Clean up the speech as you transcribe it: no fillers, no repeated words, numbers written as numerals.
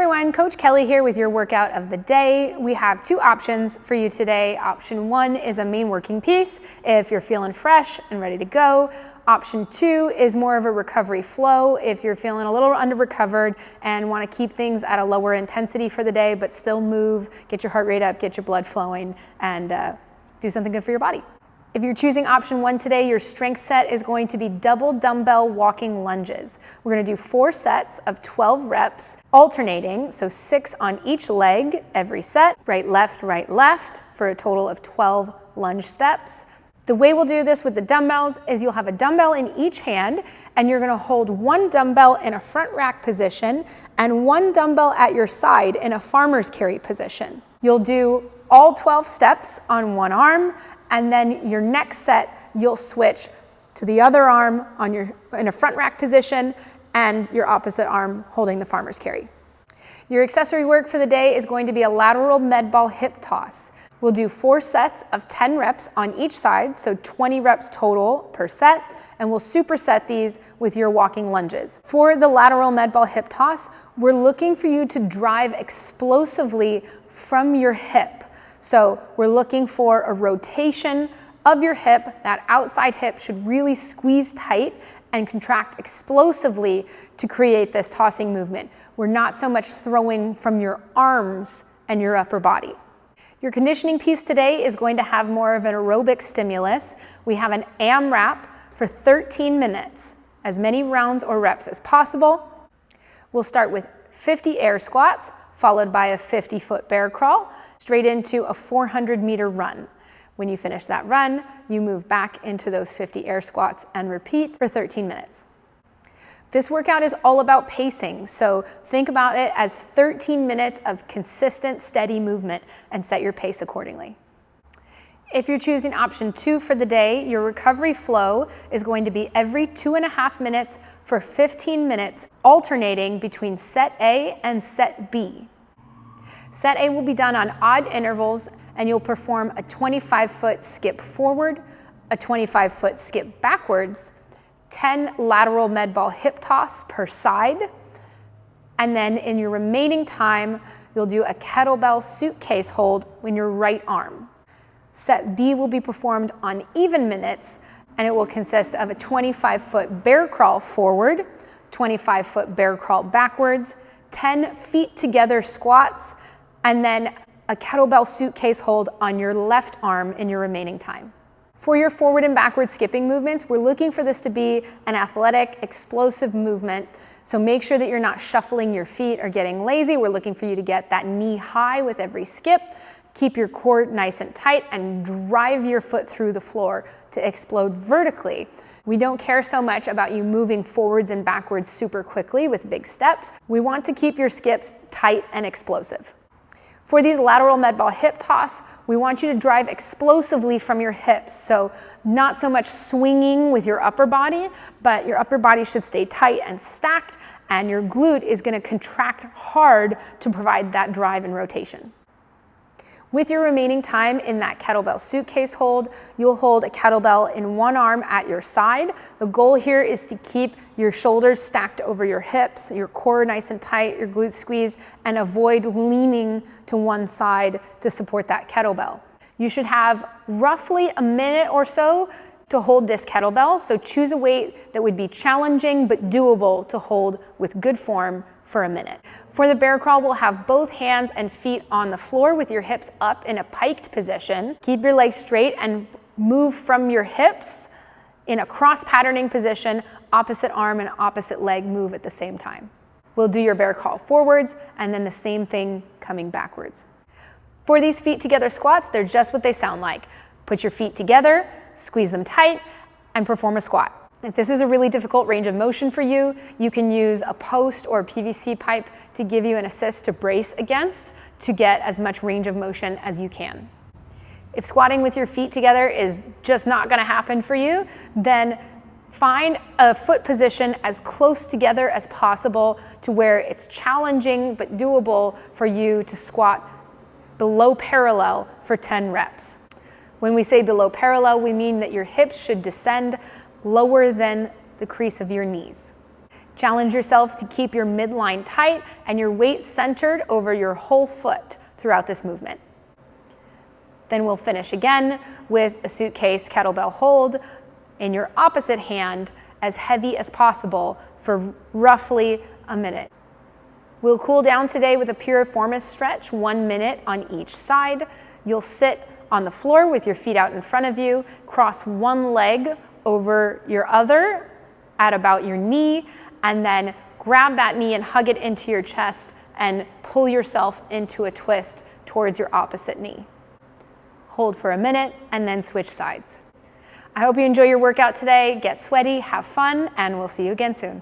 everyone, Coach Kelly here with your workout of the day. We have two options for you today. Option one is a main working piece if you're feeling fresh and ready to go. Option two is more of a recovery flow if you're feeling a little under recovered and want to keep things at a lower intensity for the day, but still move, get your heart rate up, get your blood flowing, and do something good for your body. If you're choosing option one today, your strength set is going to be double dumbbell walking lunges. We're going to do 4 sets of 12 reps, alternating, so 6 on each leg every set, right, left, for a total of 12 lunge steps. The way we'll do this with the dumbbells is you'll have a dumbbell in each hand, and you're going to hold one dumbbell in a front rack position and one dumbbell at your side in a farmer's carry position. You'll do all 12 steps on one arm, and then your next set, you'll switch to the other arm in a front rack position and your opposite arm holding the farmer's carry. Your accessory work for the day is going to be a lateral med ball hip toss. We'll do 4 sets of 10 reps on each side, so 20 reps total per set, and we'll superset these with your walking lunges. For the lateral med ball hip toss, we're looking for you to drive explosively from your hip. So we're looking for a rotation of your hip. That outside hip should really squeeze tight and contract explosively to create this tossing movement. We're not so much throwing from your arms and your upper body. Your conditioning piece today is going to have more of an aerobic stimulus. We have an AMRAP for 13 minutes, as many rounds or reps as possible. We'll start with 50 air squats, followed by a 50-foot bear crawl, straight into a 400-meter run. When you finish that run, you move back into those 50 air squats and repeat for 13 minutes. This workout is all about pacing, so think about it as 13 minutes of consistent, steady movement and set your pace accordingly. If you're choosing option 2 for the day, your recovery flow is going to be every 2.5 minutes for 15 minutes, alternating between set A and set B. Set A will be done on odd intervals, and you'll perform a 25-foot skip forward, a 25-foot skip backwards, 10 lateral med ball hip toss per side, and then in your remaining time, you'll do a kettlebell suitcase hold in your right arm. Set B will be performed on even minutes, and it will consist of a 25-foot bear crawl forward, 25-foot bear crawl backwards, 10 feet together squats, and then a kettlebell suitcase hold on your left arm in your remaining time. For your forward and backward skipping movements, we're looking for this to be an athletic, explosive movement. So make sure that you're not shuffling your feet or getting lazy. We're looking for you to get that knee high with every skip. Keep your core nice and tight and drive your foot through the floor to explode vertically. We don't care so much about you moving forwards and backwards super quickly with big steps. We want to keep your skips tight and explosive. For these lateral med ball hip toss, we want you to drive explosively from your hips. So not so much swinging with your upper body, but your upper body should stay tight and stacked, and your glute is going to contract hard to provide that drive and rotation. With your remaining time in that kettlebell suitcase hold, you'll hold a kettlebell in one arm at your side. The goal here is to keep your shoulders stacked over your hips, your core nice and tight, your glutes squeezed, and avoid leaning to one side to support that kettlebell. You should have roughly a minute or so to hold this kettlebell, so choose a weight that would be challenging but doable to hold with good form for a minute. For the bear crawl, we'll have both hands and feet on the floor with your hips up in a piked position. Keep your legs straight and move from your hips in a cross patterning position, opposite arm and opposite leg move at the same time. We'll do your bear crawl forwards and then the same thing coming backwards. For these feet together squats, they're just what they sound like. Put your feet together, squeeze them tight, and perform a squat. If this is a really difficult range of motion for you, you can use a post or a PVC pipe to give you an assist to brace against to get as much range of motion as you can. If squatting with your feet together is just not going to happen for you, then find a foot position as close together as possible to where it's challenging but doable for you to squat below parallel for 10 reps. When we say below parallel, we mean that your hips should descend lower than the crease of your knees. Challenge yourself to keep your midline tight and your weight centered over your whole foot throughout this movement. Then we'll finish again with a suitcase kettlebell hold in your opposite hand, as heavy as possible for roughly a minute. We'll cool down today with a piriformis stretch, 1 minute on each side. You'll sit on the floor with your feet out in front of you, cross one leg over your other at about your knee, and then grab that knee and hug it into your chest and pull yourself into a twist towards your opposite knee. Hold for a minute and then switch sides. I hope you enjoy your workout today. Get sweaty, have fun, and we'll see you again soon.